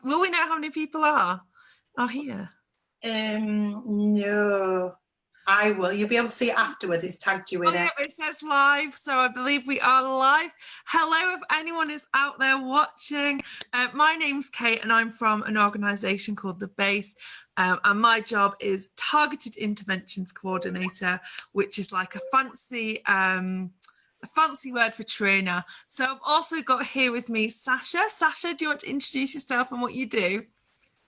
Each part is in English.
Will we know how many people are here? No, I will. You'll be able to see it afterwards. It's tagged you in it. Yeah, it says live, so I believe we are live. Hello, if anyone is out there watching. My name's Kate, and I'm from an organisation called The Base, and my job is Targeted Interventions Coordinator, which is like a fancy word for trainer. So I've also got here with me Sasha. Sasha, do you want to introduce yourself and what you do?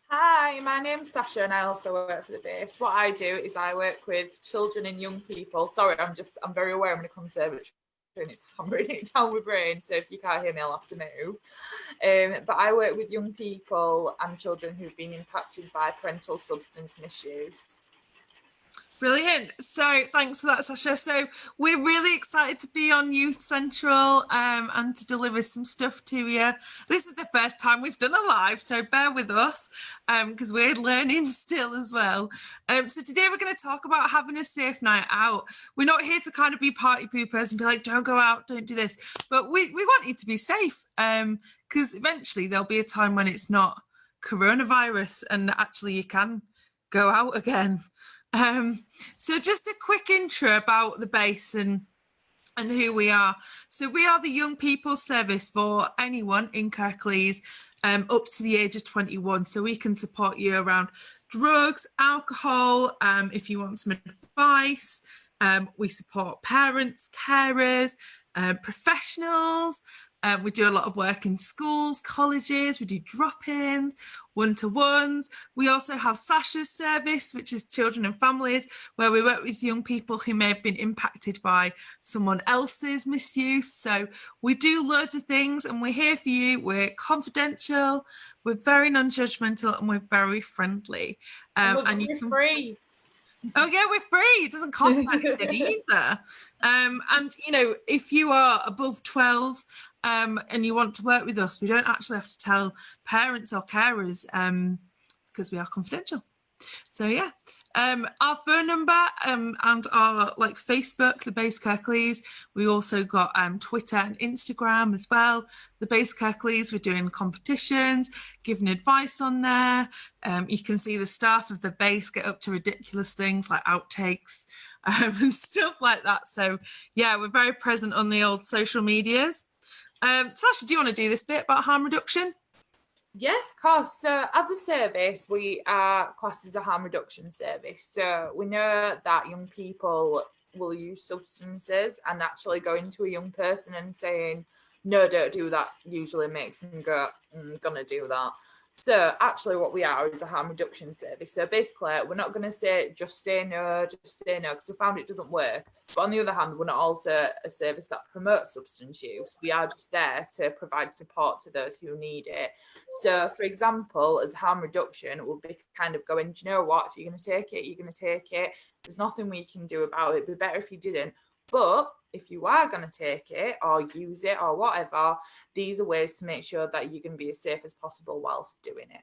Hi, my name's Sasha and I also work for The Base. What I do is I work with children and young people. Sorry, I'm very aware I'm in a conservatory and it's hammering it down my brain, so if you can't hear me, I'll have to move. But I work with young people and children who've been impacted by parental substance misuse. Brilliant. So thanks for that, Sasha. So we're really excited to be on Youth Central and to deliver some stuff to you. This is the first time we've done a live, so bear with us because we're learning still as well. So today we're going to talk about having a safe night out. We're not here to kind of be party poopers and be like, don't go out, don't do this. But we want you to be safe because eventually there'll be a time when it's not coronavirus and actually you can go out again. So just a quick intro about the base and who we are. So we are the Young People Service for anyone in Kirklees up to the age of 21. So we can support you around drugs, alcohol, if you want some advice. We support parents, carers, professionals. We do a lot of work in schools, colleges, we do drop-ins, one-to-ones. We also have Sasha's service, which is children and families, where we work with young people who may have been impacted by someone else's misuse. So we do loads of things and we're here for you. We're confidential, we're very non-judgmental and we're very friendly. And you can free. Oh yeah, we're free. It doesn't cost anything either. And you know, if you are above 12 and you want to work with us, we don't actually have to tell parents or carers because we are confidential. So yeah, our phone number and our like Facebook, The Base Kirklees. We also got Twitter and Instagram as well. The Base Kirklees, we're doing competitions, giving advice on there. You can see the staff of the base get up to ridiculous things like outtakes and stuff like that. So yeah, we're very present on the old social medias. Sasha, do you want to do this bit about harm reduction? Yeah, of course. So as a service, we are classed as a harm reduction service. So we know that young people will use substances, and actually going to a young person and saying, no, don't do that, usually makes them go, I'm gonna do that. So actually what we are is a harm reduction service. So basically we're not going to say just say no, because we found it doesn't work. But on the other hand, we're not also a service that promotes substance use. We are just there to provide support to those who need it. So for example, as harm reduction, it will be kind of going, do you know what, if you're going to take it, you're going to take it. There's nothing we can do about it. It'd be better if you didn't. But if you are going to take it or use it or whatever, these are ways to make sure that you're going to be as safe as possible whilst doing it.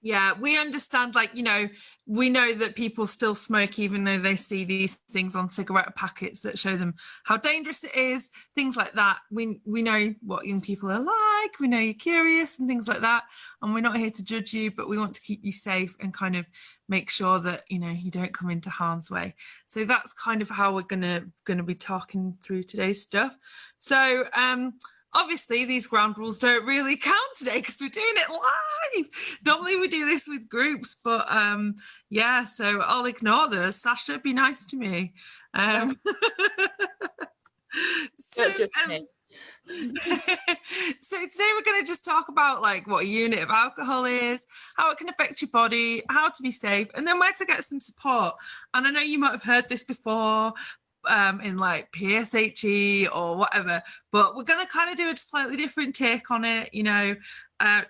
Yeah, we understand, like, you know, we know that people still smoke even though they see these things on cigarette packets that show them how dangerous it is, things like that. We know what young people are like, we know you're curious and things like that, and we're not here to judge you, but we want to keep you safe and kind of make sure that, you know, you don't come into harm's way. So that's kind of how we're gonna be talking through today's stuff. So obviously, these ground rules don't really count today because we're doing it live. Normally we do this with groups, but yeah, so I'll ignore those. Sasha, be nice to me. So today we're going to just talk about like what a unit of alcohol is, how it can affect your body, how to be safe, and then where to get some support. And I know you might have heard this before, in like PSHE or whatever, but we're going to kind of do a slightly different take on it, you know,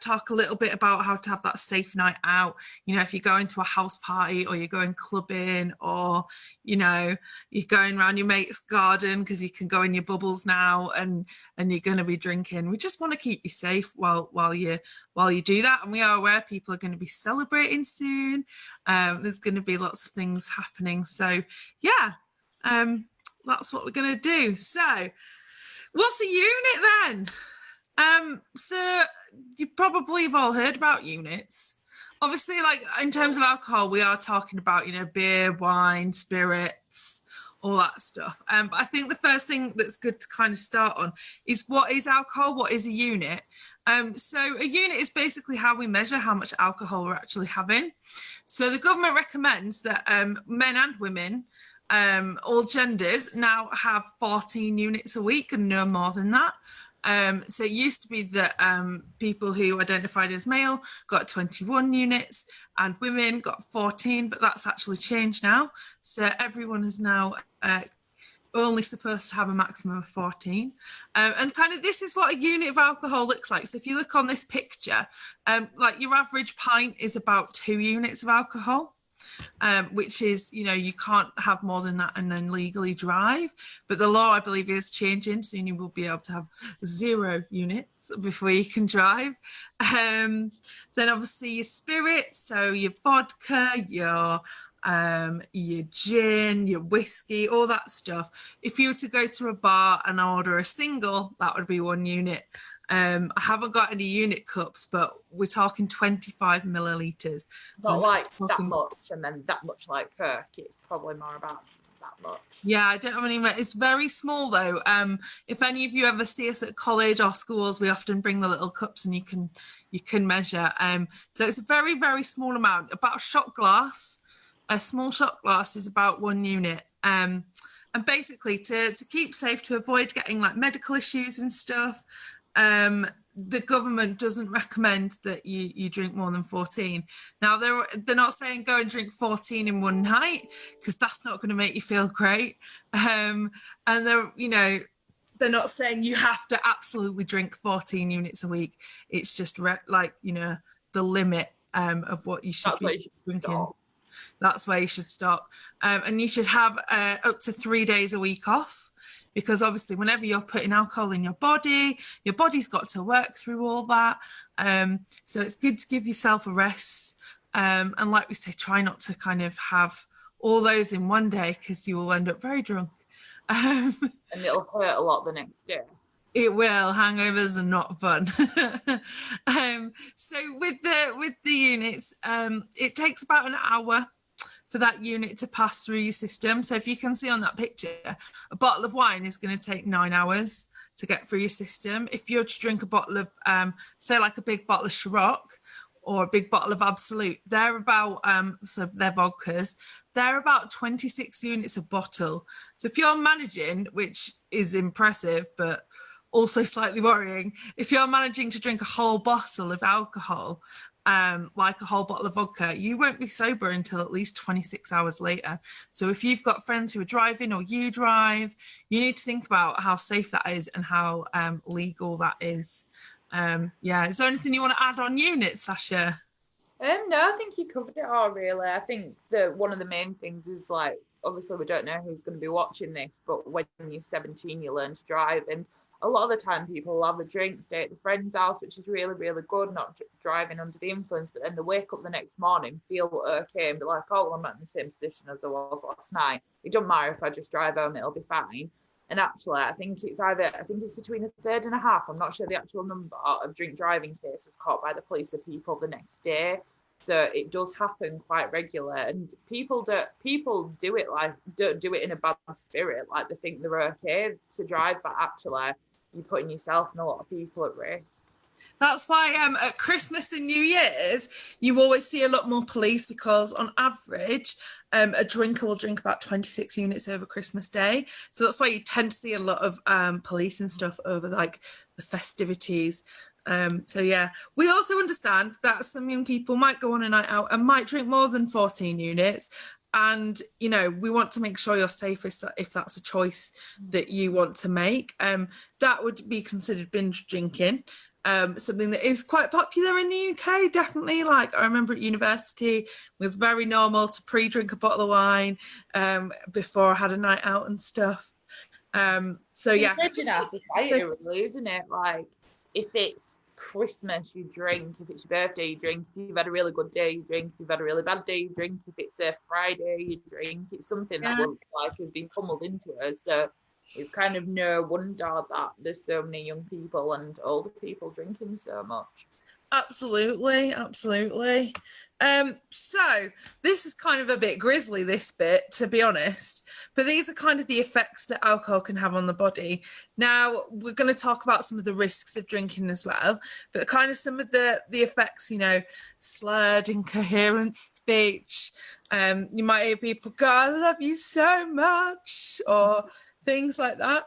talk a little bit about how to have that safe night out. You know, if you're going to a house party or you're going clubbing or, you know, you're going around your mate's garden because you can go in your bubbles now and you're going to be drinking. We just want to keep you safe while you do that. And we are aware people are going to be celebrating soon. There's going to be lots of things happening. So yeah, that's what we're going to do. So what's a unit then? So you probably have all heard about units. Obviously, like in terms of alcohol, we are talking about, beer, wine, spirits, all that stuff. But I think the first thing that's good to kind of start on is what is alcohol? What is a unit? So a unit is basically how we measure how much alcohol we're actually having. So the government recommends that men and women, all genders, now have 14 units a week and no more than that. So it used to be that people who identified as male got 21 units and women got 14, but that's actually changed now. So everyone is now only supposed to have a maximum of 14. And kind of this is what a unit of alcohol looks like. So if you look on this picture, like your average pint is about 2 units of alcohol. Which is, you can't have more than that and then legally drive. But the law, I believe, is changing. Soon you will be able to have 0 units before you can drive. Then obviously your spirits, so your vodka, your gin, your whiskey, all that stuff. If you were to go to a bar and order a single, that would be 1 unit. I haven't got any unit cups, but we're talking 25 millilitres. Not like that much, and then that much like Kirk. It's probably more about that much. Yeah, I don't have any. It's very small though. If any of you ever see us at college or schools, we often bring the little cups and you can measure. So it's a very, very small amount. About a shot glass. A small shot glass is about 1 unit. And basically to keep safe, to avoid getting like medical issues and stuff, the government doesn't recommend that you drink more than 14. Now they're not saying go and drink 14 in one night, because that's not going to make you feel great. And they're not saying you have to absolutely drink 14 units a week. It's just the limit of what you should be drinking. That's where you should stop. And you should have up to 3 days a week off. Because obviously whenever you're putting alcohol in your body's got to work through all that. So it's good to give yourself a rest. And like we say, try not to kind of have all those in one day, because you will end up very drunk. And it'll hurt a lot the next day. It will. Hangovers are not fun. So with the units, it takes about an hour for that unit to pass through your system. So if you can see on that picture, a bottle of wine is going to take 9 hours to get through your system. If you're to drink a bottle of, say like a big bottle of Ciroc or a big bottle of Absolute, they're about, so they're vodkas, they're about 26 units a bottle. So if you're managing, which is impressive, but also slightly worrying, if you're managing to drink a whole bottle of alcohol, like a whole bottle of vodka, you won't be sober until at least 26 hours later. So if you've got friends who are driving or you drive, you need to think about how safe that is and how legal that is. Is there anything you want to add on units, Sasha? No, I think you covered it all really. I think that one of the main things is, like, obviously we don't know who's going to be watching this, but when you're 17 you learn to drive, and a lot of the time people will have a drink, stay at the friend's house, which is really, really good, not driving under the influence, but then they wake up the next morning, feel okay and be like, oh, well, I'm not in the same position as I was last night. It doesn't matter if I just drive home, it'll be fine. And actually, I think it's between a third and a half, I'm not sure the actual number, of drink driving cases caught by the police of people the next day. So it does happen quite regular, and people do it, like, don't do it in a bad spirit, like they think they're okay to drive, but actually you're putting yourself and a lot of people at risk. That's why at Christmas and New Year's, you always see a lot more police, because on average, a drinker will drink about 26 units over Christmas Day. So that's why you tend to see a lot of police and stuff over like the festivities. So yeah, we also understand that some young people might go on a night out and might drink more than 14 units. And, we want to make sure you're safe if that's a choice that you want to make. That would be considered binge drinking. Something that is quite popular in the UK, definitely. Like, I remember at university, it was very normal to pre-drink a bottle of wine before I had a night out and stuff. So yeah. Really, isn't it? Like, if it's Christmas, you drink. If it's your birthday, you drink. If you've had a really good day, you drink. If you've had a really bad day, you drink. If it's a Friday, you drink. It's something that has been pummeled into us. So it's kind of no wonder that there's so many young people and older people drinking so much. Absolutely, absolutely. So this is kind of a bit grisly, this bit, to be honest, but these are kind of the effects that alcohol can have on the body. Now, we're going to talk about some of the risks of drinking as well, but kind of some of the effects, you know, slurred, incoherent speech. You might hear people go, I love you so much, or things like that.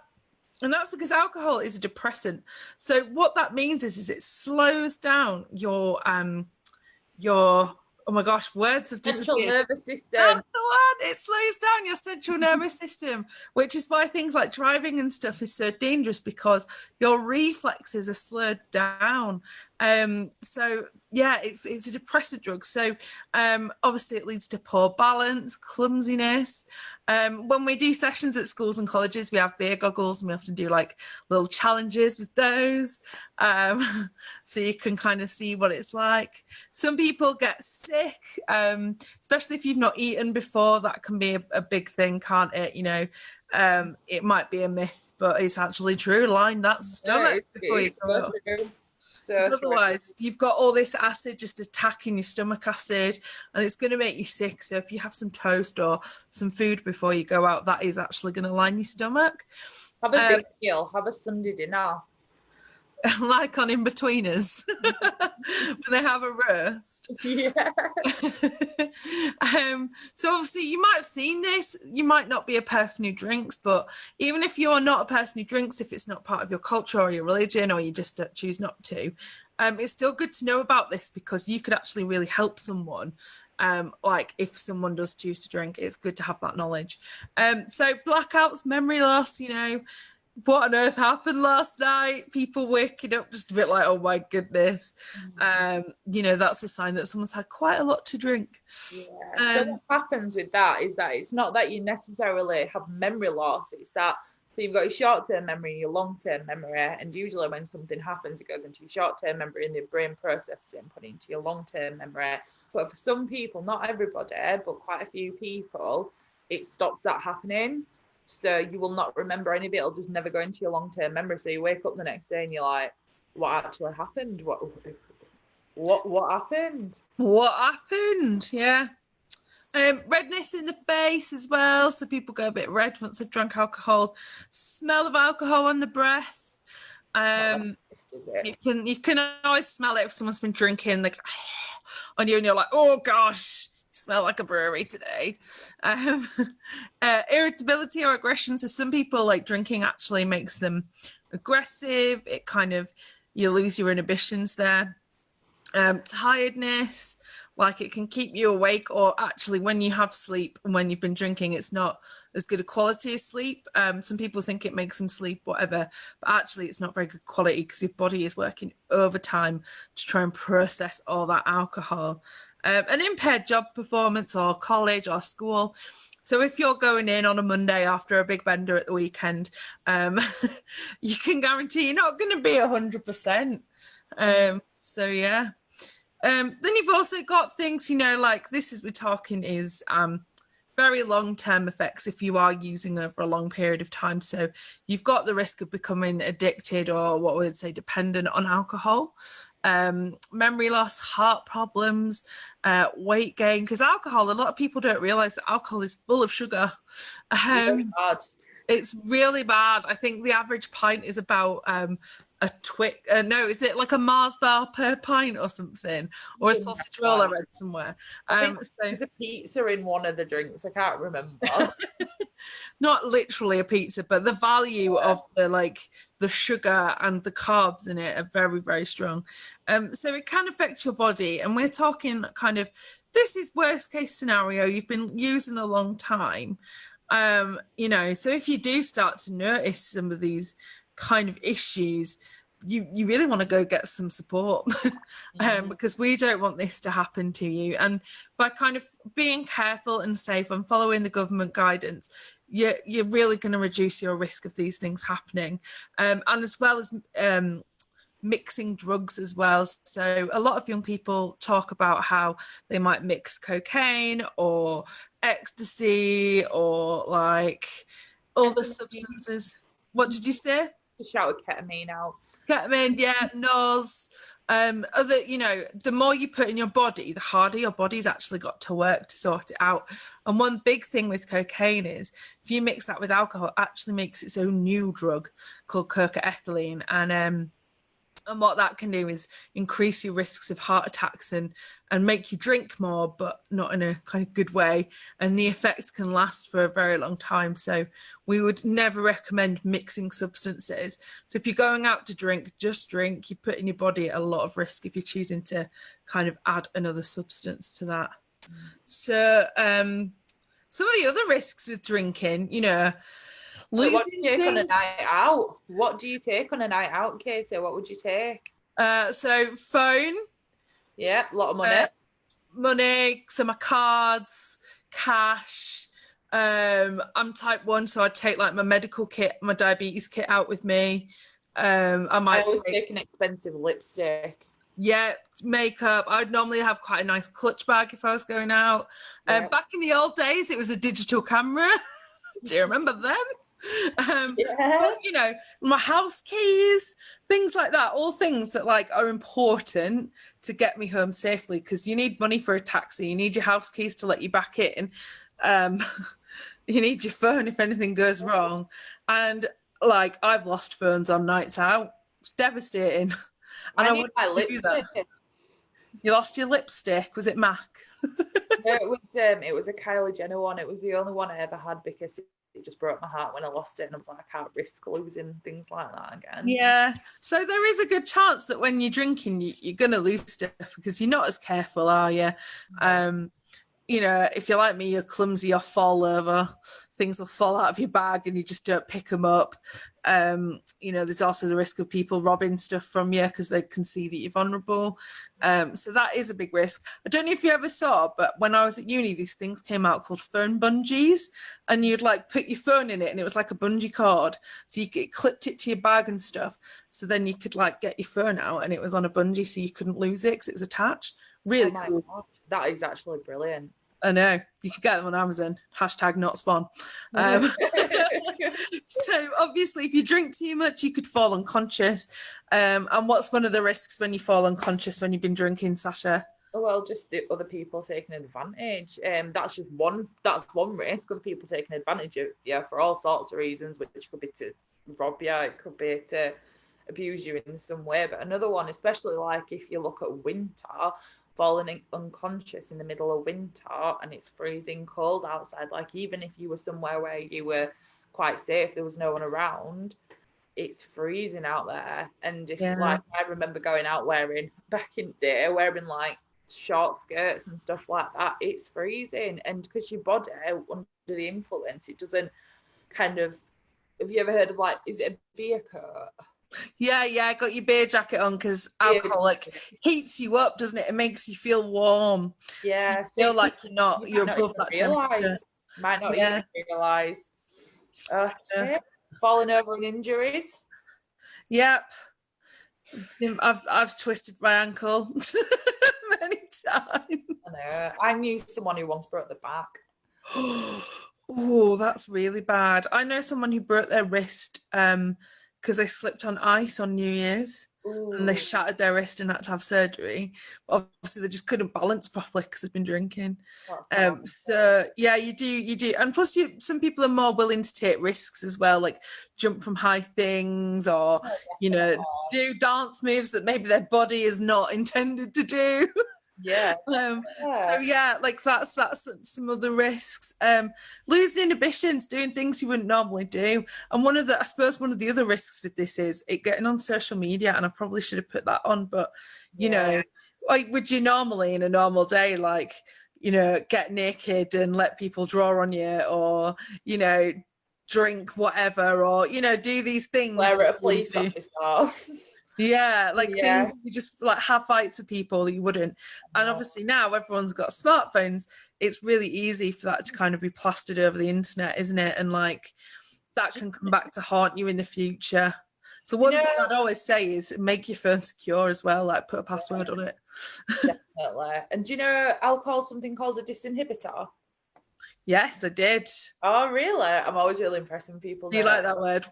And that's because alcohol is a depressant. So what that means is it slows down your oh my gosh, words have Central disappeared. nervous system. That's the one. It slows down your central nervous system, which is why things like driving and stuff is so dangerous, because your reflexes are slowed down. So yeah, it's a depressant drug. So obviously it leads to poor balance, clumsiness. When we do sessions at schools and colleges, we have beer goggles and we often do like little challenges with those. So you can kind of see what it's like. Some people get sick, especially if you've not eaten before. That can be a big thing, can't it? You know, it might be a myth, but it's actually true. Line that stomach before you go out. True. Otherwise, you've got all this acid just attacking your stomach acid, and it's going to make you sick. So if you have some toast or some food before you go out, that is actually going to line your stomach. Have a big meal. Have a Sunday dinner. Like on In-Betweeners when they have a roast. Yeah. So obviously you might have seen this. You might not be a person who drinks, but even if you're not a person who drinks, if it's not part of your culture or your religion, or you just choose not to, it's still good to know about this, because you could actually really help someone. Like if someone does choose to drink, it's good to have that knowledge. So blackouts, memory loss, you know, what on earth happened last night? People waking up just a bit like, oh my goodness. You know, that's a sign that someone's had quite a lot to drink. Yeah. So what happens with that is that it's not that you necessarily have memory loss, it's that, so you've got your short-term memory and your long-term memory, and usually when something happens, it goes into your short-term memory and the brain processes it and put it into your long-term memory. But for some people, not everybody, but quite a few people, it stops that happening. So you will not remember any of it. It'll just never go into your long-term memory. So you wake up the next day and you're like, what actually happened? What happened? What happened? Yeah. Redness in the face as well. So people go a bit red once they've drunk alcohol. Smell of alcohol on the breath. You can always smell it if someone's been drinking like on you, and you're like, oh gosh, smell like a brewery today. Irritability or aggression. So some people, like, drinking actually makes them aggressive. It kind of, you lose your inhibitions there. Tiredness, like it can keep you awake, or actually when you have sleep and when you've been drinking, it's not as good a quality as sleep. Some people think it makes them sleep, whatever, but actually it's not very good quality, because your body is working overtime to try and process all that alcohol. An impaired job performance, or college or school. So if you're going in on a Monday after a big bender at the weekend, you can guarantee you're not going to be 100%. So yeah. Then you've also got things, you know, like this is we're talking is very long-term effects if you are using over a long period of time. So you've got the risk of becoming addicted, or what we would say dependent on alcohol. Memory loss, heart problems, weight gain, because alcohol, a lot of people don't realize that alcohol is full of sugar. Really bad. It's really bad. I think the average pint is about a Twix. No, is it like a Mars bar per pint or something, or a sausage roll? I read somewhere. I think there's a pizza in one of the drinks. I can't remember. Not literally a pizza, but the value of the sugar and the carbs in it are very, very strong. So it can affect your body, and we're talking kind of, this is worst case scenario. You've been using a long time, you know. So if you do start to notice some of these kind of issues, you really want to go get some support, because we don't want this to happen to you. And by kind of being careful and safe and following the government guidance, you're really going to reduce your risk of these things happening, and as well as mixing drugs as well. So a lot of young people talk about how they might mix cocaine or ecstasy or like all the substances. What did you say? Shouted ketamine out. Ketamine, yeah, NOS. Other, the more you put in your body, the harder your body's actually got to work to sort it out. And one big thing with cocaine is if you mix that with alcohol, it actually makes its own new drug called cocaethylene. And what that can do is increase your risks of heart attacks and make you drink more, but not in a kind of good way. And the effects can last for a very long time. So we would never recommend mixing substances. So if you're going out to drink, just drink. You put in your body at a lot of risk if you're choosing to kind of add another substance to that. So some of the other risks with drinking, What do you take on a things. night out? What do you take on a night out, Katie? What would you take? So phone, Yeah, a lot of money. money, some of my cards, cash. I'm type 1, so I'd take like my medical kit, my diabetes kit out with me. I I might always take, take an expensive lipstick. yeah, makeup. I'd normally have quite a nice clutch bag if I was going out. Yeah. Back in the old days, it was a digital camera. Do you remember them? Yeah. But, my house keys, things like that, all things that like are important to get me home safely, because you need money for a taxi, you need your house keys to let you back in, you need your phone if anything goes wrong. And like I've lost phones on nights out. It's devastating. And I I need wouldn't my do that. lipstick. You lost your lipstick, was it MAC? No, it was a Kylie Jenner one. It was the only one I ever had because it just broke my heart when I lost it, and I was like, I can't risk losing things like that again. Yeah. So there is a good chance that when you're drinking, you're going to lose stuff because you're not as careful, are you? If you're like me, you're clumsy or fall over, things will fall out of your bag and you just don't pick them up. There's also the risk of people robbing stuff from you because they can see that you're vulnerable. So that is a big risk. I don't know if you ever saw, but when I was at uni, these things came out called phone bungees, and you'd like put your phone in it and it was like a bungee cord. So you clipped it to your bag and stuff. So then you could like get your phone out and it was on a bungee so you couldn't lose it because it was attached. Really cool. God, that is actually brilliant. I know, you could get them on Amazon, #not spawn. So obviously if you drink too much, you could fall unconscious. And what's one of the risks when you fall unconscious when you've been drinking, Sasha? Well, just the other people taking advantage. That's one risk, other people taking advantage of you for all sorts of reasons, which could be to rob you, it could be to abuse you in some way. But another one, especially like if you look at winter, falling unconscious in the middle of winter and it's freezing cold outside, like even if you were somewhere where you were quite safe, there was no one around, it's freezing out there. And if like I remember going out back in the day wearing like short skirts and stuff like that, it's freezing, and because your body under the influence, it doesn't kind of, have you ever heard of like, is it a beer coat? Yeah, got your beer jacket on because alcohol heats you up, doesn't it? It makes you feel warm. Yeah, so you feel like you're above that temperature. Might not even realise. Falling over and injuries. Yep. I've twisted my ankle many times. I know. I knew someone who once broke their back. Oh, that's really bad. I know someone who broke their wrist because they slipped on ice on New Year's. Ooh. And they shattered their wrist and had to have surgery. But obviously, they just couldn't balance properly because they'd been drinking. So yeah, you do, and plus, some people are more willing to take risks as well, like jump from high things or do dance moves that maybe their body is not intended to do. Yeah. So yeah, like that's some other risks. Losing inhibitions, doing things you wouldn't normally do. And one of the other risks with this is it getting on social media, and I probably should have put that on, but like would you normally in a normal day, like, get naked and let people draw on you, or, drink whatever, or, do these things. Wear at a police officer. Yeah, like things you just like have fights with people you wouldn't. And obviously now everyone's got smartphones, it's really easy for that to kind of be plastered over the internet, isn't it? And like that can come back to haunt you in the future. So one thing I'd always say is make your phone secure as well, like put a password on it. Definitely. And do you know alcohol something called a disinhibitor? Yes, I did. Oh, really? I'm always really impressed when people Do you know. like that word?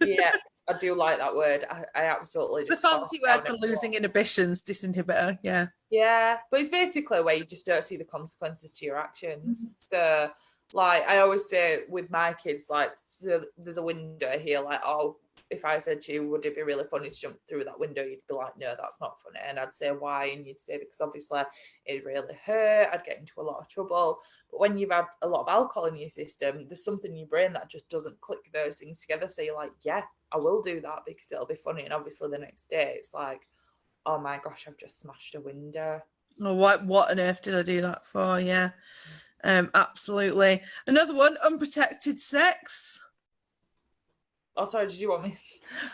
Yeah, I do like that word. I absolutely The just fancy word for losing inhibitions, disinhibitor. Yeah. Yeah, but it's basically where you just don't see the consequences to your actions. So, like I always say with my kids, like, so there's a window here, like, oh, if I said to you, would it be really funny to jump through that window? You'd be like, no, that's not funny. And I'd say why, and you'd say because obviously it really hurt. I'd get into a lot of trouble. But when you've had a lot of alcohol in your system, there's something in your brain that just doesn't click those things together. So you're like, yeah, I will do that because it'll be funny. And obviously the next day, it's like, oh my gosh, I've just smashed a window. Oh, what on earth did I do that for? Yeah. Absolutely. Another one, unprotected sex. Oh, sorry, did you want me?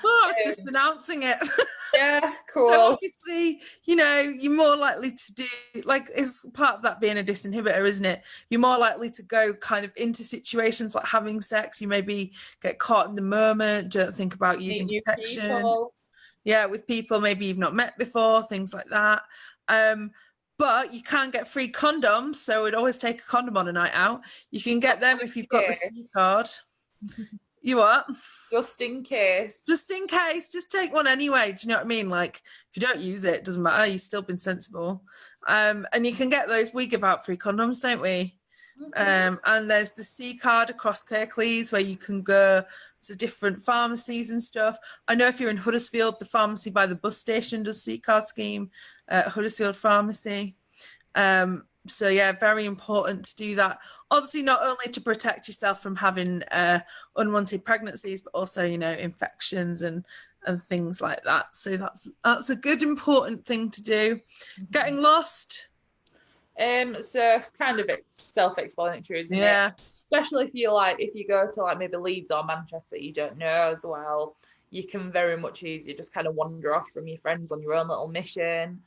Oh, I was just announcing it. Yeah, So cool. obviously, you're more likely to do, like, it's part of that being a disinhibitor, isn't it? You're more likely to go kind of into situations like having sex. You maybe get caught in the moment, don't think about using Meet new protection. people. Yeah, with people maybe you've not met before, things like that. But you can get free condoms, so we'd always take a condom on a night out. You can get them if you've got the C card. You what? Just in case. Just in case, just take one anyway. Do you know what I mean? Like, if you don't use it, it doesn't matter. You've still been sensible. And you can get those. We give out free condoms, don't we? And there's the C card across Kirklees where you can go to different pharmacies and stuff. I know if you're in Huddersfield, the pharmacy by the bus station does C card scheme at Huddersfield Pharmacy. So yeah, very important to do that. Obviously, not only to protect yourself from having unwanted pregnancies, but also infections and things like that. So that's a good important thing to do. Getting lost. So it's kind of self-explanatory, isn't Yeah. it? Especially if you go to like maybe Leeds or Manchester, you don't know as well. You can very much easier just kind of wander off from your friends on your own little mission.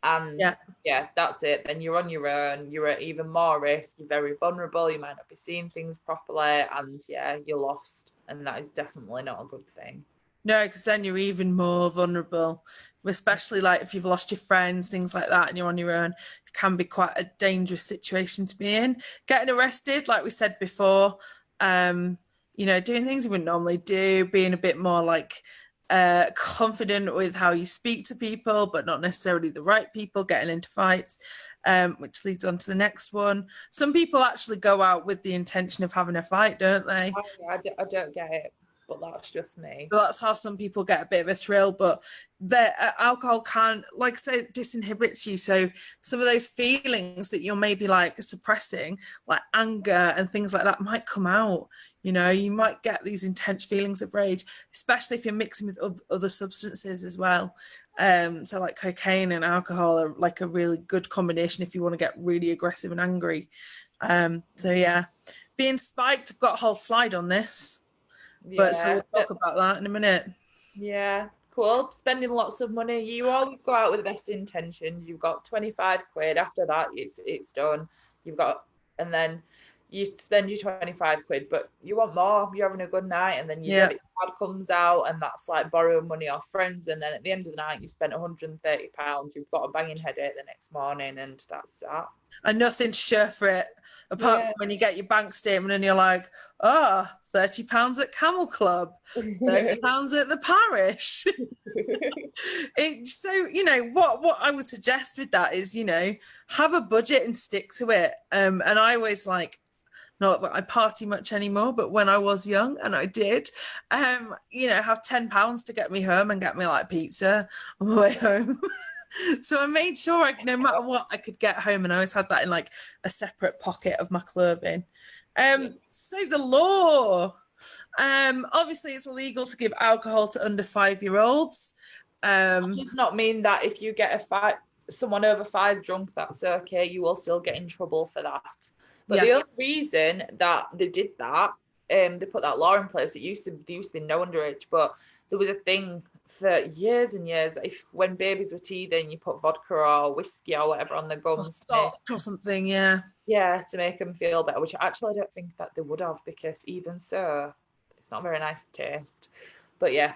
And yeah, that's it. Then you're on your own. You're at even more risk. You're very vulnerable. You might not be seeing things properly, and yeah, you're lost. And that is definitely not a good thing. No, because then you're even more vulnerable, especially like if you've lost your friends, things like that, and you're on your own. It can be quite a dangerous situation to be in. Getting arrested, like we said before, doing things you wouldn't normally do, being a bit more like confident with how you speak to people, but not necessarily the right people, getting into fights, which leads on to the next one. Some people actually go out with the intention of having a fight, don't they? Oh, yeah, I don't get it, but that's just me. So that's how some people get a bit of a thrill, but the alcohol can, like I say, disinhibits you. So some of those feelings that you're maybe like suppressing, like anger and things like that, might come out. You might get these intense feelings of rage, especially if you're mixing with other substances as well. So like cocaine and alcohol are like a really good combination if you want to get really aggressive and angry. So yeah, being spiked, I've got a whole slide on this. But so we'll talk about that in a minute. Yeah, cool. Spending lots of money. You always go out with the best intentions. You've got 25 quid. After that, it's done. And then you spend your 25 quid, but you want more. You're having a good night, and then your debit card comes out, and that's like borrowing money off friends. And then at the end of the night, you've spent £130. You've got a banging headache the next morning, and that's that. And nothing to show for it, apart from when you get your bank statement and you're like, oh, £30 at Camel Club, £30 at the parish. So, what I would suggest with that is, have a budget and stick to it. And I always not that I party much anymore, but when I was young and I did, have £10 to get me home and get me like pizza on the way home. So I made sure no matter what, I could get home, and I always had that in like a separate pocket of my clothing. So the law, obviously it's illegal to give alcohol to under 5-year-olds. That does not mean that if you get someone over 5 drunk, that's okay. You will still get in trouble for that. But the only reason that they did that, they put that law in place, there used to be no underage, but there was a thing for years and years, when babies were teething, you put vodka or whiskey or whatever on the gums or something, yeah, to make them feel better, which actually I don't think that they would have, because even so, it's not very nice to taste. But yeah,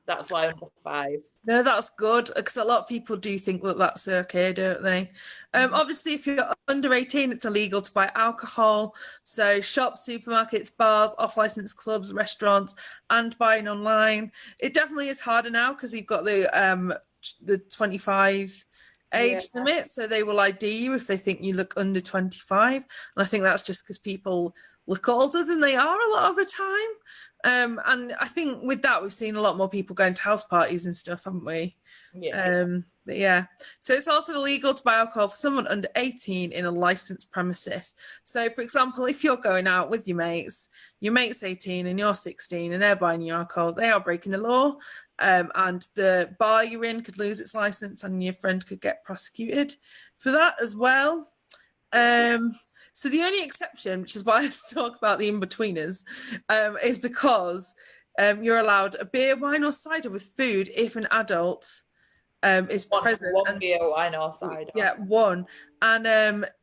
That's why under 5. No, that's good because a lot of people do think that that's okay, don't they? Obviously, if you're under 18, it's illegal to buy alcohol. So shops, supermarkets, bars, off-license clubs, restaurants, and buying online. It definitely is harder now because you've got the 25 age limit, so they will ID you if they think you look under 25. And I think that's just because people look older than they are a lot of the time. And I think with that, we've seen a lot more people going to house parties and stuff, haven't we? Yeah. But yeah, so it's also illegal to buy alcohol for someone under 18 in a licensed premises. So, for example, if you're going out with your mate's 18 and you're 16 and they're buying you alcohol, they are breaking the law. And the bar you're in could lose its license and your friend could get prosecuted for that as well. So the only exception, which is why I talk about the in-betweeners, is because you're allowed a beer, wine or cider with food if an adult is present. One beer, wine or cider. Yeah, one. And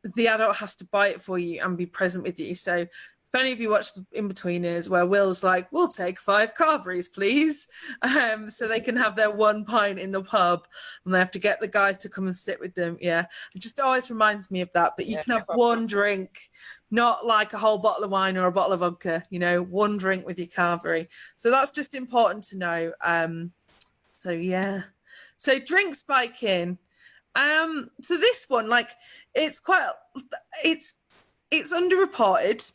the adult has to buy it for you and be present with you. So if any of you watch the In-Betweeners where Will's like, we'll take 5 Carveries, please. So they can have their 1 pint in the pub and they have to get the guy to come and sit with them. Yeah, it just always reminds me of that. But you can have one drink, not like a whole bottle of wine or a bottle of vodka, you know, one drink with your Carvery. So that's just important to know. So yeah. So drink spiking. So this one, like, it's underreported.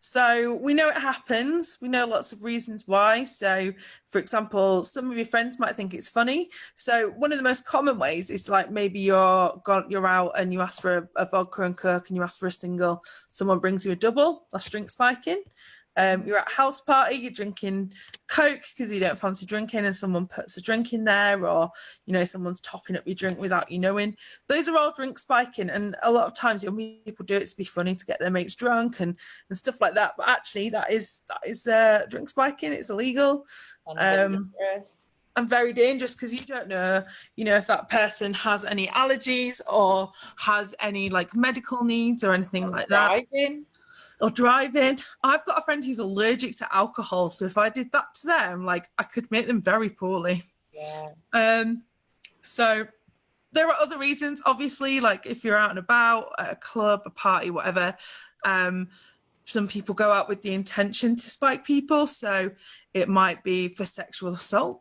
So we know it happens. We know lots of reasons why. So, for example, some of your friends might think it's funny. So one of the most common ways is like maybe you're out and you ask for a vodka and coke and you ask for a single. Someone brings you a double. That's drink spiking. You're at a house party, you're drinking Coke because you don't fancy drinking and someone puts a drink in there, or, you know, someone's topping up your drink without you knowing. Those are all drink spiking, and a lot of times young people do it to be funny, to get their mates drunk and stuff like that. But actually that is drink spiking. It's illegal. And very dangerous because you don't know, you know, if that person has any allergies or has any like medical needs or anything like that. Or driving. I've got a friend who's allergic to alcohol, so if I did that to them, like, I could make them very poorly. Yeah. So there are other reasons, obviously, like if you're out and about at a club, a party, whatever. Some people go out with the intention to spike people, so it might be for sexual assault.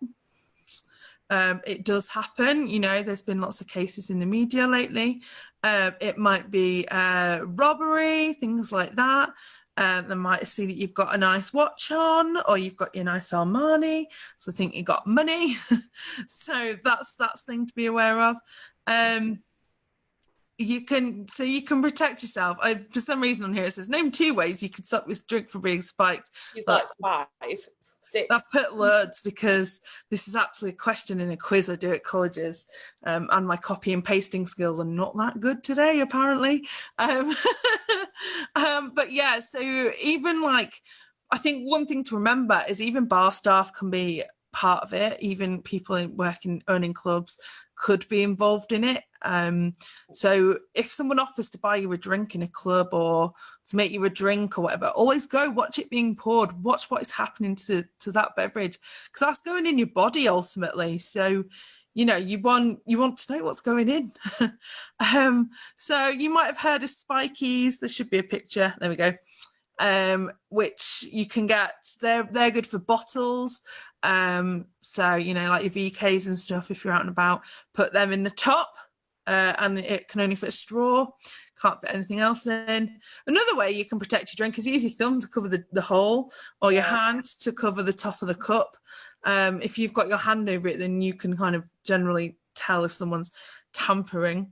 It does happen, you know, there's been lots of cases in the media lately. It might be robbery, things like that. They might see that you've got a nice watch on or you've got your nice Armani, so think you got money. So that's thing to be aware of. You can protect yourself. For some reason on here it says name 2 ways you could stop this drink from being spiked. He's like 5, 6. I've put loads because this is actually a question in a quiz I do at colleges, and my copy and pasting skills are not that good today, apparently. But yeah, so even like, I think one thing to remember is even bar staff can be part of it. Even people owning clubs could be involved in it. So if someone offers to buy you a drink in a club or to make you a drink or whatever, always go watch it being poured, watch what is happening to that beverage, because that's going in your body ultimately. So, you know, you want to know what's going in. So you might have heard of spikies. There should be a picture. There we go. Which you can get. They're good for bottles. So, you know, like your VKs and stuff, if you're out and about, put them in the top, and it can only fit a straw, can't fit anything else in. Another way you can protect your drink is use your thumb to cover the hole, or your hand to cover the top of the cup. If you've got your hand over it, then you can kind of generally tell if someone's tampering.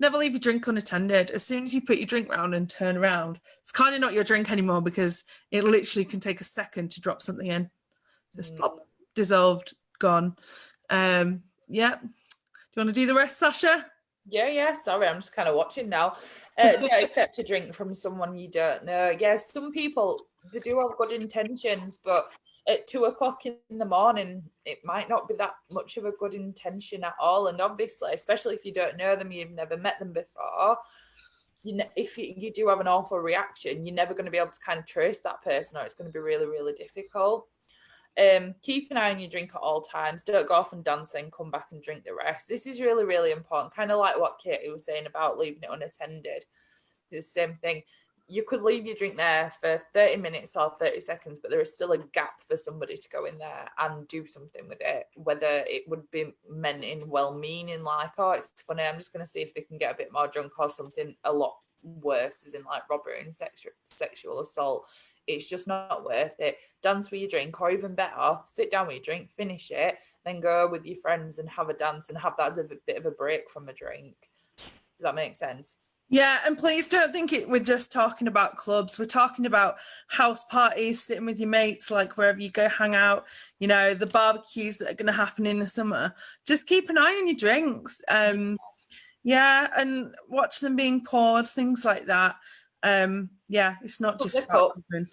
Never leave your drink unattended. As soon as you put your drink round and turn around, it's kind of not your drink anymore because it literally can take a second to drop something in. Just plop, dissolved, gone. Yeah. Do you want to do the rest, Sasha? Yeah. Sorry, I'm just kind of watching now. Don't accept a drink from someone you don't know. Yeah, some people, they do have good intentions, but at 2:00 in the morning, it might not be that much of a good intention at all. And obviously, especially if you don't know them, you've never met them before, if you do have an awful reaction, you're never going to be able to kind of trace that person, or it's going to be really, really difficult. Keep an eye on your drink at all times. Don't go off and dance, then come back and drink the rest. This is really, really important. Kind of like what Katie was saying about leaving it unattended. It's the same thing. You could leave your drink there for 30 minutes or 30 seconds, but there is still a gap for somebody to go in there and do something with it, whether it would be meant in well-meaning, like, oh, it's funny, I'm just going to see if they can get a bit more drunk, or something a lot worse, as in like robbery and sexual assault. It's just not worth it. Dance with your drink, or even better, sit down with your drink, finish it, then go with your friends and have a dance and have that as a bit of a break from a drink. Does that make sense? Yeah, and please don't think we're just talking about clubs. We're talking about house parties, sitting with your mates, like wherever you go hang out, you know, the barbecues that are going to happen in the summer. Just keep an eye on your drinks. Yeah, and watch them being poured, things like that. Yeah, it's not just about clubbing.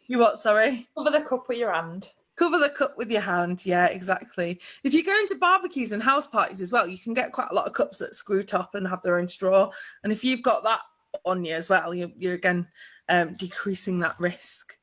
You what, sorry? Cover the cup with your hand. Cover the cup with your hand. Yeah, exactly. If you go into barbecues and house parties as well, you can get quite a lot of cups that screw top and have their own straw. And if you've got that on you as well, you're again decreasing that risk.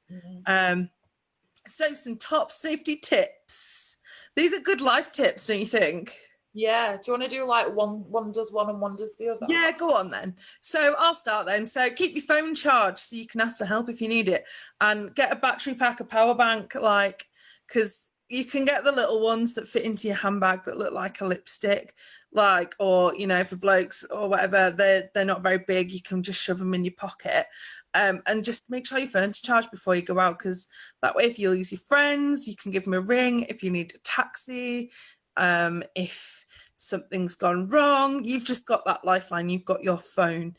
So some top safety tips. These are good life tips, don't you think? Yeah. Do you want to do like one does one and one does the other? Yeah, go on then. So I'll start then. So keep your phone charged so you can ask for help if you need it, and get a battery pack, a power bank, like, because you can get the little ones that fit into your handbag that look like a lipstick, like, or, you know, for blokes or whatever, they're not very big. You can just shove them in your pocket. And just make sure your phone's charged before you go out, because that way if you lose your friends, you can give them a ring. If you need a taxi, if something's gone wrong, you've just got that lifeline, you've got your phone.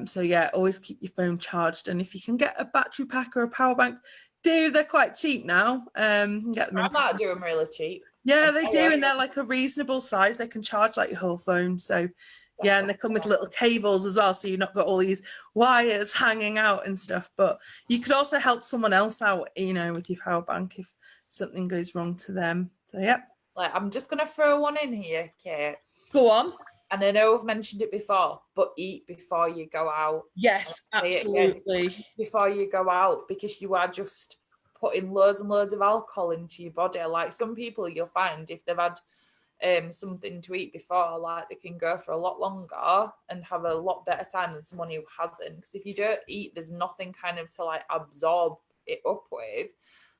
So yeah, always keep your phone charged. And if you can get a battery pack or a power bank, they're quite cheap now. Get them. I might do them really cheap. Yeah, they do, and they're like a reasonable size. They can charge like your whole phone. So yeah, and they come with little cables as well, so you've not got all these wires hanging out and stuff. But you could also help someone else out, you know, with your power bank if something goes wrong to them. So yeah. Like, I'm just going to throw one in here, Kate. Go on. And I know I've mentioned it before, but eat before you go out. Yes, absolutely. Before you go out, because you are just putting loads and loads of alcohol into your body. Like, some people, you'll find if they've had something to eat before, like, they can go for a lot longer and have a lot better time than someone who hasn't. Because if you don't eat, there's nothing kind of to like absorb it up with.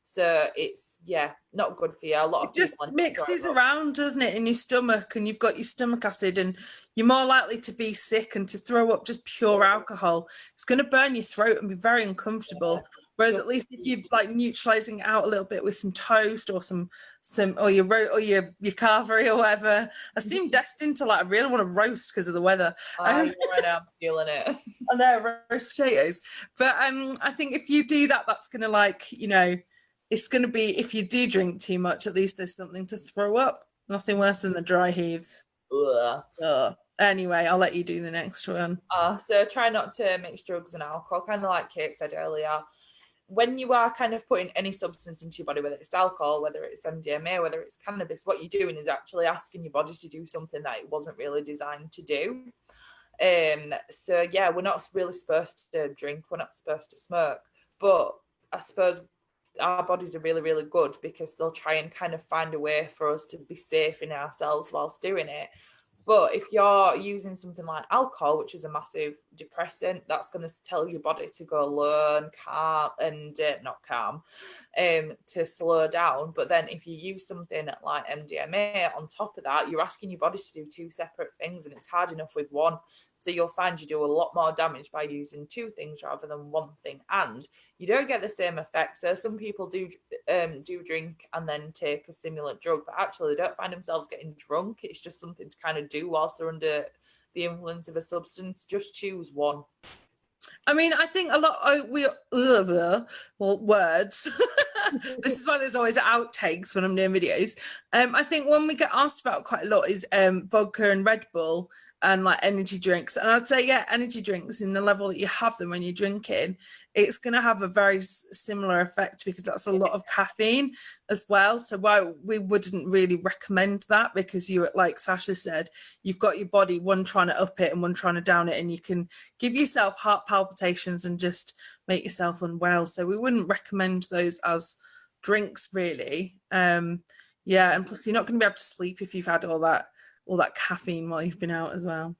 So it's, yeah, not good for you. A lot of people just mixes around, doesn't it, in your stomach, and you've got your stomach acid, and you're more likely to be sick and to throw up just pure alcohol. It's going to burn your throat and be very uncomfortable. Yeah. Whereas at least if you're like neutralizing it out a little bit with some toast or some or your carvery or whatever. I seem destined to, like, I really want to roast because of the weather. Right now I'm feeling it. I know, roast potatoes. But I think if you do that, that's going to, like, you know, it's going to be, if you do drink too much, at least there's something to throw up. Nothing worse than the dry heaves. Ugh. Anyway, I'll let you do the next one. So try not to mix drugs and alcohol, kind of like Kate said earlier. When you are kind of putting any substance into your body, whether it's alcohol, whether it's MDMA, whether it's cannabis, what you're doing is actually asking your body to do something that it wasn't really designed to do. So yeah, we're not really supposed to drink, we're not supposed to smoke, but I suppose our bodies are really, really good because they'll try and kind of find a way for us to be safe in ourselves whilst doing it. But if you're using something like alcohol, which is a massive depressant, that's going to tell your body to go low and calm, and not calm, to slow down. But then if you use something like MDMA on top of that, you're asking your body to do two separate things, and it's hard enough with one. So you'll find you do a lot more damage by using two things rather than one thing, and you don't get the same effect. So some people do drink and then take a stimulant drug, but actually they don't find themselves getting drunk. It's just something to kind of do whilst they're under the influence of a substance. Just choose one. I mean, I think a lot words. This is why there's always outtakes when I'm doing videos. I think one we get asked about quite a lot is vodka and Red Bull and like energy drinks. And I'd say, yeah, energy drinks in the level that you have them when you're drinking, it's going to have a very similar effect because that's a lot of caffeine as well. So why we wouldn't really recommend that, because you, like Sasha said, you've got your body, one trying to up it and one trying to down it, and you can give yourself heart palpitations and just make yourself unwell. So we wouldn't recommend those as drinks really. Yeah, and plus you're not going to be able to sleep if you've had all that caffeine while you've been out as well.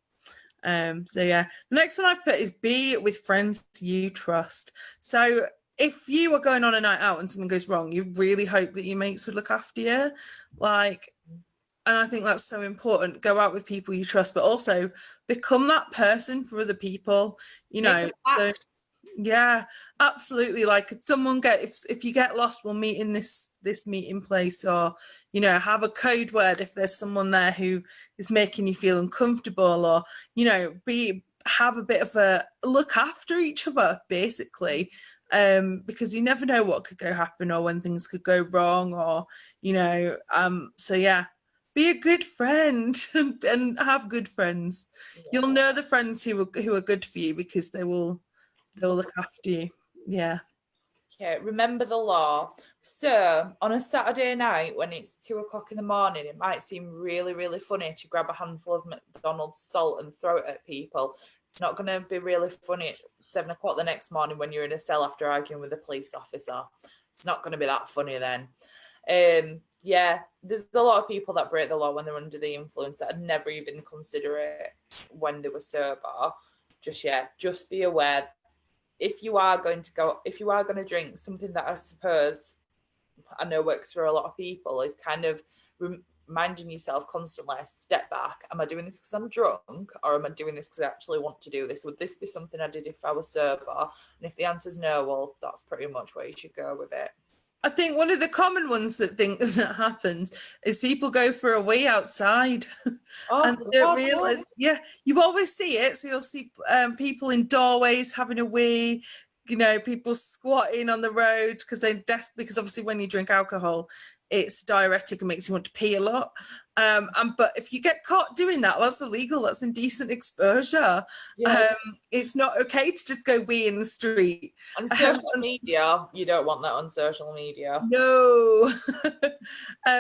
So yeah, the next one I've put is be with friends you trust. So if you are going on a night out and something goes wrong, you really hope that your mates would look after you. Like, and I think that's so important. Go out with people you trust, but also become that person for other people, you Make know. an So act. yeah, absolutely. Like if someone if you get lost, we'll meet in this meeting place, or you know, have a code word if there's someone there who is making you feel uncomfortable, or you know, have a bit of a look after each other, basically. Because you never know what could go happen or when things could go wrong, or you know, so yeah, be a good friend and have good friends. You'll know the friends who are good for you because they'll look after you. Yeah. Okay, remember the law. So on a Saturday night when it's 2 o'clock in the morning, it might seem really, really funny to grab a handful of McDonald's salt and throw it at people. It's not going to be really funny at 7 o'clock the next morning when you're in a cell after arguing with a police officer. It's not going to be that funny then. Yeah, there's a lot of people that break the law when they're under the influence that had never even consider it when they were sober. Just be aware if you are going to drink, something that I suppose I know works for a lot of people is kind of reminding yourself constantly, step back. Am I doing this because I'm drunk, or am I doing this because I actually want to do this? Would this be something I did if I was sober? And if the answer is no, well, that's pretty much where you should go with it. I think one of the common ones that happens is people go for a wee outside and they don't realise. Yeah, you always see it. So you'll see people in doorways having a wee, you know, people squatting on the road because they're desperate, because obviously when you drink alcohol, it's diuretic and makes you want to pee a lot. But if you get caught doing that, that's illegal. That's indecent exposure. Yeah. It's not okay to just go wee in the street. On social media, you don't want that on social media. No.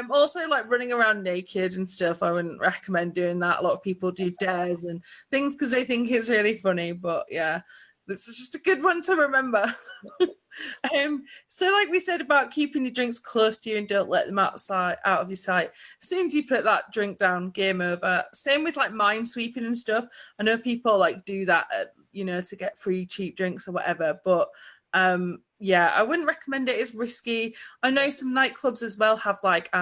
Also, like running around naked and stuff, I wouldn't recommend doing that. A lot of people do dares and things because they think it's really funny. But yeah, this is just a good one to remember. So like we said about keeping your drinks close to you and don't let them out of your sight. As soon as you put that drink down, game over. Same with like mind sweeping and stuff. I know people like do that, you know, to get free cheap drinks or whatever, but yeah, I wouldn't recommend it. It's risky. I know some nightclubs as well have like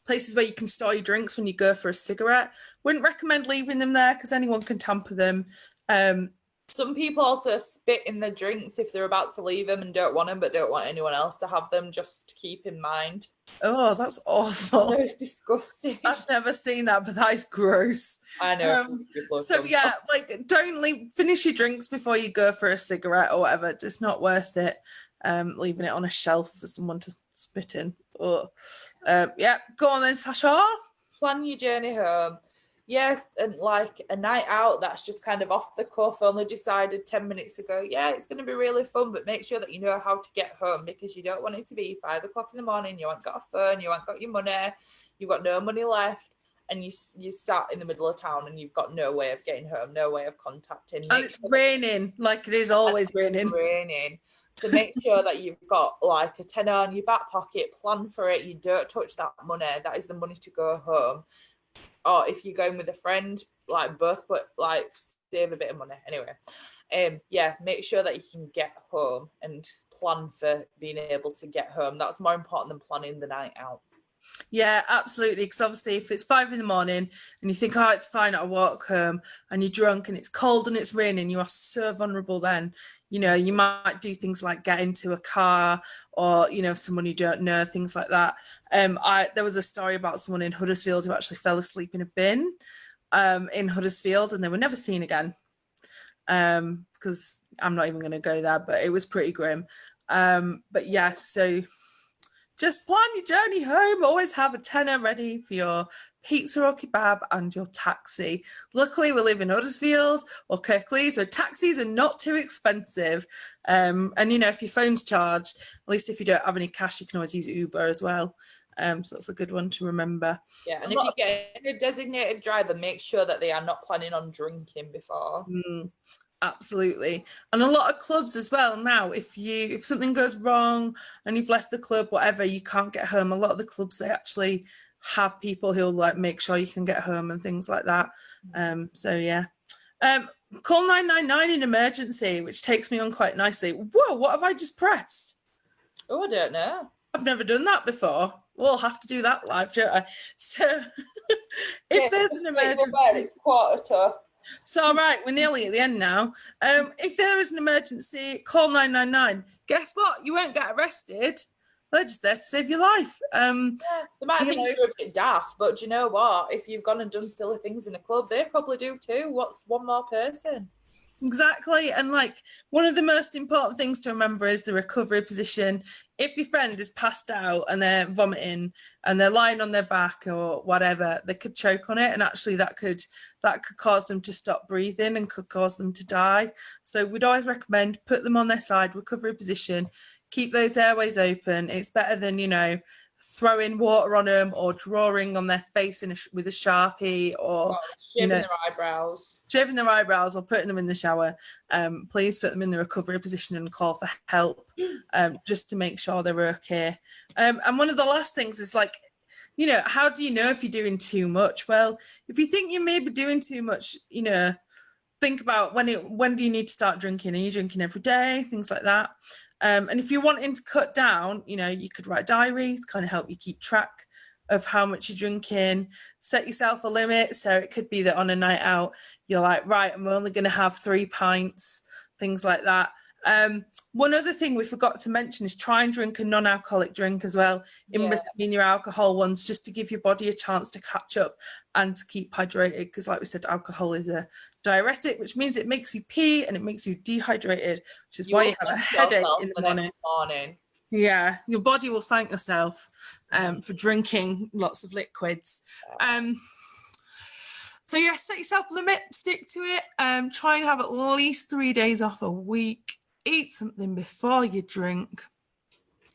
places where you can store your drinks when you go for a cigarette. Wouldn't recommend leaving them there because anyone can tamper them. Some people also spit in the drinks if they're about to leave them and don't want them, but don't want anyone else to have them. Just keep in mind. Oh, that's awful. It's disgusting. I've never seen that, but that is gross. I know. So yeah, like don't finish your drinks before you go for a cigarette or whatever. It's not worth it. Leaving it on a shelf for someone to spit in. Oh, yeah. Go on then, Sasha. Plan your journey home. Yes, and like a night out that's just kind of off the cuff, only decided 10 minutes ago. Yeah, it's going to be really fun, but make sure that you know how to get home, because you don't want it to be 5 o'clock in the morning. You haven't got a phone, you haven't got your money, you've got no money left, and you sat in the middle of town and you've got no way of getting home, no way of contacting. And it's raining, like it is always raining. So make sure that you've got like a tenner on your back pocket, plan for it. You don't touch that money. That is the money to go home. Or if you're going with a friend, like both, but like save a bit of money anyway. Yeah, make sure that you can get home and plan for being able to get home. That's more important than planning the night out. Yeah, absolutely. Because obviously, if it's 5 in the morning and you think, oh, it's fine, I'll walk home, and you're drunk and it's cold and it's raining, you are so vulnerable then. You know, you might do things like get into a car or, you know, someone you don't know, things like that. There was a story about someone in Huddersfield who actually fell asleep in a bin in Huddersfield, and they were never seen again. Because I'm not even going to go there, but it was pretty grim. But yeah, so just plan your journey home. Always have a tenner ready for your pizza or kebab and your taxi. Luckily, we live in Huddersfield or Kirklees, where taxis are not too expensive. And, you know, if your phone's charged, at least if you don't have any cash, you can always use Uber as well. So that's a good one to remember. Yeah, and if you get a designated driver, make sure that they are not planning on drinking before. Absolutely. And a lot of clubs as well now, if something goes wrong and you've left the club, whatever, you can't get home, a lot of the clubs, they actually have people who'll like make sure you can get home and things like that. So yeah. Call 999 in emergency, which takes me on quite nicely. Whoa, what have I just pressed? Oh, I don't know. I've never done that before. We'll have to do that live, don't I? So if there's an emergency, it's 1:45. it's all right. We're nearly at the end now. If there is an emergency, call 999. Guess what? You won't get arrested. They're just there to save your life. They might you think know- you're a bit daft, but do you know what? If you've gone and done silly things in a club, they probably do too. What's one more person? Exactly. And like one of the most important things to remember is the recovery position. If your friend is passed out and they're vomiting and they're lying on their back or whatever, they could choke on it, and actually that could cause them to stop breathing and could cause them to die. So we'd always recommend put them on their side, recovery position, keep those airways open. It's better than, you know, throwing water on them or drawing on their face with a Sharpie or Shaving their eyebrows. Shaving their eyebrows or putting them in the shower. Please put them in the recovery position and call for help, just to make sure they're okay. And one of the last things is like, you know, how do you know if you're doing too much? Well, if you think you may be doing too much, you know, think about when do you need to start drinking? Are you drinking every day? Things like that. And if you're wanting to cut down, you know, you could write diaries, kind of help you keep track of how much you're drinking. Set yourself a limit. So it could be that on a night out, you're like, right, I'm only going to have 3 pints, things like that. One other thing we forgot to mention is try and drink a non-alcoholic drink as well in between your alcohol ones, just to give your body a chance to catch up and to keep hydrated. Because like we said, alcohol is a diuretic, which means it makes you pee and it makes you dehydrated, which is why you have a headache in the morning. Yeah, your body will thank yourself for drinking lots of liquids. So yeah, set yourself a limit, stick to it. Try and have at least 3 days off a week. Eat something before you drink.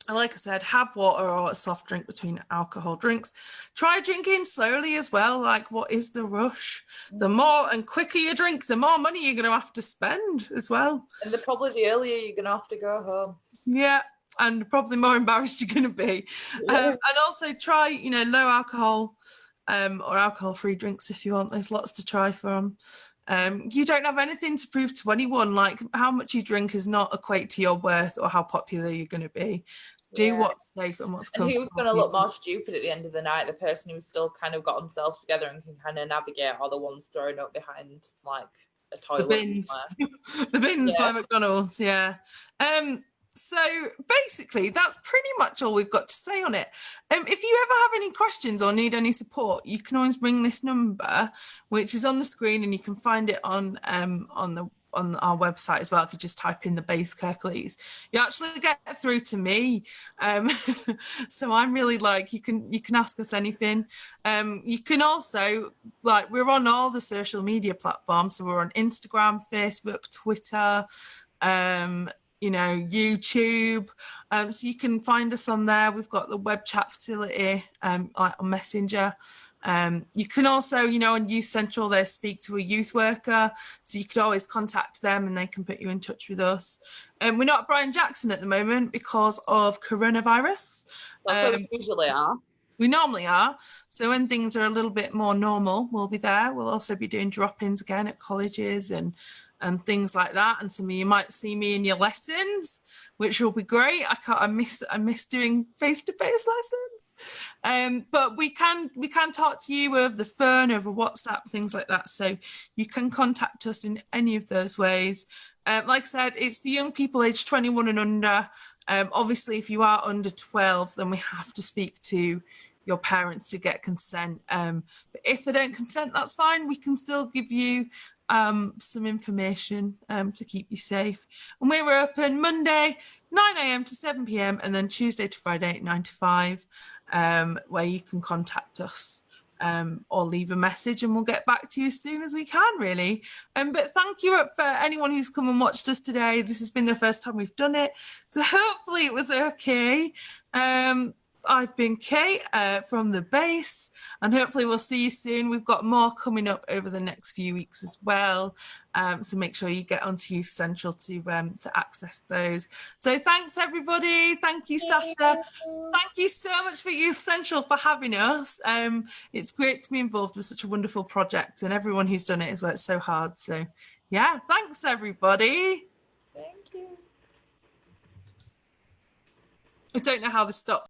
And like I said, have water or a soft drink between alcohol drinks. Try drinking slowly as well. Like, what is the rush? The more and quicker you drink, the more money you're going to have to spend as well. And probably the earlier you're going to have to go home. Yeah. And probably more embarrassed you're going to be. And also try, you know, low alcohol or alcohol-free drinks if you want. There's lots to try from. You don't have anything to prove to anyone. Like, how much you drink is not equate to your worth or how popular you're going to be. Do what's safe and what's comfortable. And who's going to look more stupid at the end of the night? The person who's still kind of got themselves together and can kind of navigate, or the ones thrown up behind like a toilet? The bins, the bins by McDonald's, yeah. So basically, that's pretty much all we've got to say on it. If you ever have any questions or need any support, you can always ring this number, which is on the screen, and you can find it on our website as well. If you just type in the base care, please, you actually get through to me. So I'm really like, you can ask us anything. You can also, like, we're on all the social media platforms. So we're on Instagram, Facebook, Twitter, you know, YouTube. So you can find us on there. We've got the web chat facility like on Messenger. You can also, you know, on Youth Central, they speak to a youth worker. So you could always contact them and they can put you in touch with us. We're not at Brian Jackson at the moment because of coronavirus. That's what we usually are. We normally are. So when things are a little bit more normal, we'll be there. We'll also be doing drop-ins again at colleges and things like that. And some of you might see me in your lessons, which will be great. I miss doing face-to-face lessons. But we can talk to you over the phone, over WhatsApp, things like that. So you can contact us in any of those ways. Like I said, it's for young people aged 21 and under. Obviously, if you are under 12, then we have to speak to your parents to get consent. But if they don't consent, that's fine. We can still give you some information to keep you safe. And we were open Monday 9 a.m. to 7 p.m. and then Tuesday to Friday 9 to 5, where you can contact us or leave a message and we'll get back to you as soon as we can, really. But thank you for anyone who's come and watched us today. This has been the first time we've done it, so hopefully it was okay. I've been Kate from the base, and hopefully we'll see you soon. We've got more coming up over the next few weeks as well. So make sure you get onto Youth Central to access those. So thanks everybody. Thank you, Sasha. Thank you so much for Youth Central for having us. It's great to be involved with such a wonderful project, and everyone who's done it has worked so hard. So yeah, thanks everybody. Thank you. I don't know how this stops.